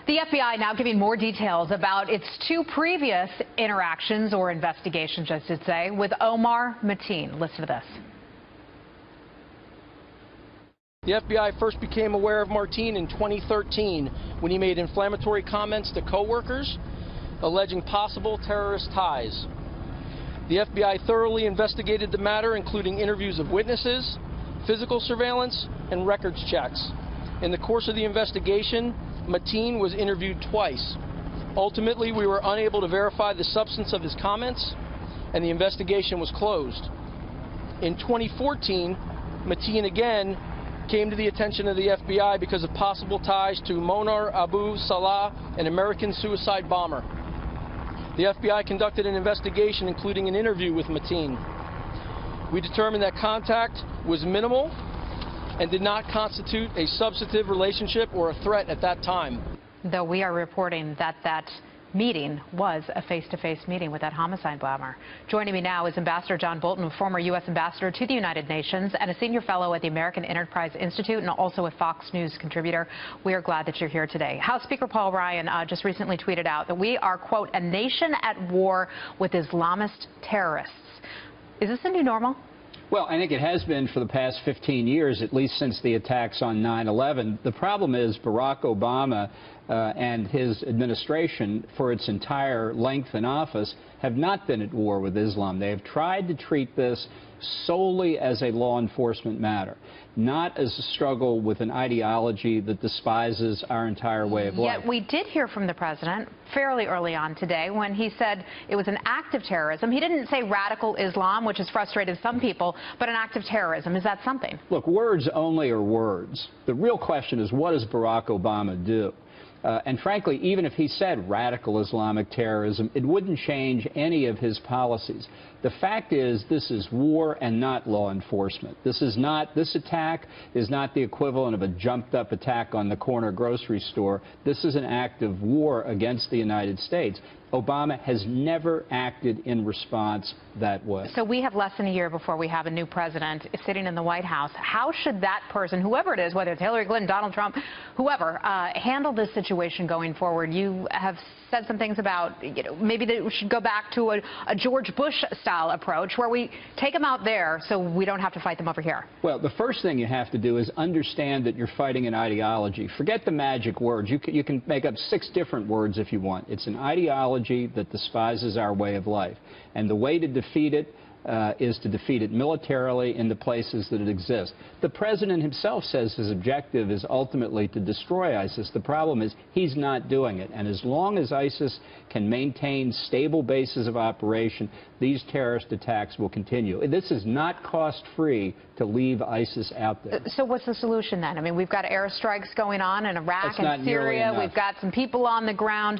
The FBI now giving more details about its two previous interactions, or investigations, I should say, with Omar Mateen. Listen to this. The FBI first became aware of Mateen in 2013 when he made inflammatory comments to coworkers alleging possible terrorist ties. The FBI thoroughly investigated the matter, including interviews of witnesses, physical surveillance, and records checks. In the course of the investigation, Mateen was interviewed twice. Ultimately, we were unable to verify the substance of his comments, and the investigation was closed. In 2014, Mateen again came to the attention of the FBI because of possible ties to Monar Abu Salah, an American suicide bomber. The FBI conducted an investigation, including an interview with Mateen. We determined that contact was minimal and did not constitute a substantive relationship or a threat at that time. Though we are reporting that that meeting was a face-to-face meeting with that homicide bomber. Joining me now is Ambassador John Bolton, a former U.S. ambassador to the United Nations and a senior fellow at the American Enterprise Institute and also a Fox News contributor. We are glad that you're here today. House Speaker Paul Ryan just recently tweeted out that we are, quote, a nation at war with Islamist terrorists. Is this a new normal? Well, I think it has been for the past 15 years, at least since the attacks on 9/11. The problem is Barack Obama and his administration, for its entire length in office, have not been at war with Islam. They have tried to treat this solely as a law enforcement matter, not as a struggle with an ideology that despises our entire way of life. Yet we did hear from the president fairly early on today when he said it was an act of terrorism. He didn't say radical Islam, which has frustrated some people, but an act of terrorism. Is that something? Look, words only are words. The real question is, what does Barack Obama do? And frankly, even if he said radical Islamic terrorism, it wouldn't change any of his policies. The fact is, this is war and not law enforcement. This attack is not the equivalent of a jumped-up attack on the corner grocery store. This is an act of war against the United States. Obama has never acted in response that way. So we have less than a year before we have a new president sitting in the White House. How should that person, whoever it is, whether it's Hillary Clinton, Donald Trump, whoever, handle this situation going forward? You have said some things about, maybe that we should go back to a George Bush-style approach where we take them out there so we don't have to fight them over here. Well, the first thing you have to do is understand that you're fighting an ideology. Forget the magic words. You can make up 6 different words if you want. It's an ideology that despises our way of life. And the way to defeat it is to defeat it militarily in the places that it exists. The president himself says his objective is ultimately to destroy ISIS. The problem is he's not doing it. And as long as ISIS can maintain stable bases of operation, these terrorist attacks will continue. This is not cost-free to leave ISIS out there. So what's the solution then? I mean, we've got airstrikes going on in Iraq and Syria. We've got some people on the ground.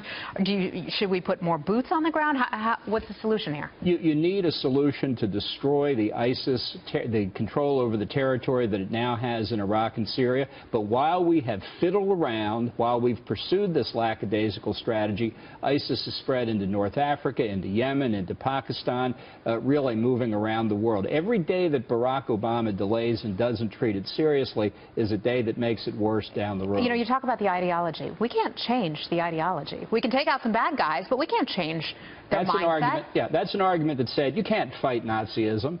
Should we put more boots on the ground? What's the solution here? You need a solution to destroy the ISIS, the control over the territory that it now has in Iraq and Syria. But while we have fiddled around, while we've pursued this lackadaisical strategy, ISIS has spread into North Africa, into Yemen, into Pakistan, really moving around the world. Every day that Barack Obama delays and doesn't treat it seriously is a day that makes it worse down the road. You know, you talk about the ideology. We can't change the ideology. We can take out some bad guys, but we can't change their mindset. An argument, yeah, that's an argument that said you can't fight Nazism.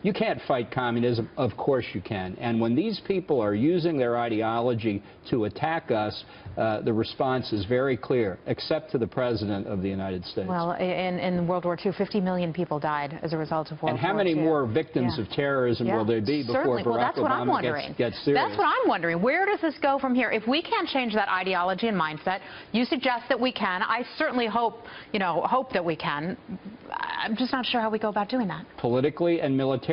You can't fight communism. Of course you can. And when these people are using their ideology to attack us, the response is very clear, except to the President of the United States. Well, in World War II, 50 million people died as a result of World War II. And how many more victims of terrorism will there be before Barack Obama gets serious? That's what I'm wondering. Where does this go from here? If we can't change that ideology and mindset, you suggest that we can. I certainly hope that we can. I'm just not sure how we go about doing that. Politically and militarily.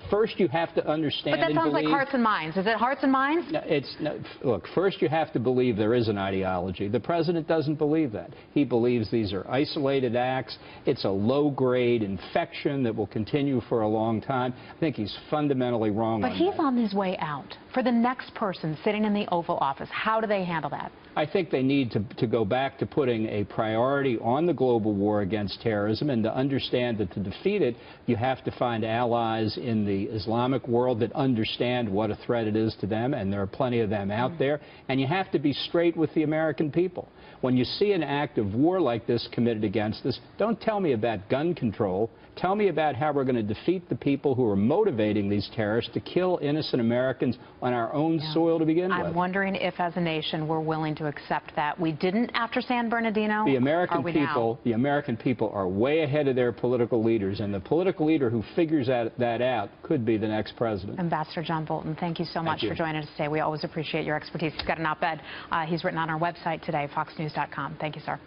First, you have to understand and believe... But that sounds like hearts and minds. Is it hearts and minds? No, look, first you have to believe there is an ideology. The president doesn't believe that. He believes these are isolated acts. It's a low-grade infection that will continue for a long time. I think he's fundamentally wrong on that. But he's on his way out. For the next person sitting in the Oval Office, how do they handle that? I think they need to go back to putting a priority on the global war against terrorism and to understand that to defeat it, you have to find allies in the Islamic world that understand what a threat it is to them, and there are plenty of them out there, and you have to be straight with the American people. When you see an act of war like this committed against us, don't tell me about gun control. Tell me about how we're going to defeat the people who are motivating these terrorists to kill innocent Americans on our own soil to begin with. I'm wondering if, as a nation, we're willing to accept that. We didn't after San Bernardino. The American people are way ahead of their political leaders, and the political leader who figures that out could be the next president. Ambassador John Bolton, thank you so much for joining us today. We always appreciate your expertise. He's got an op-ed he's written on our website today, foxnews.com. Thank you, sir.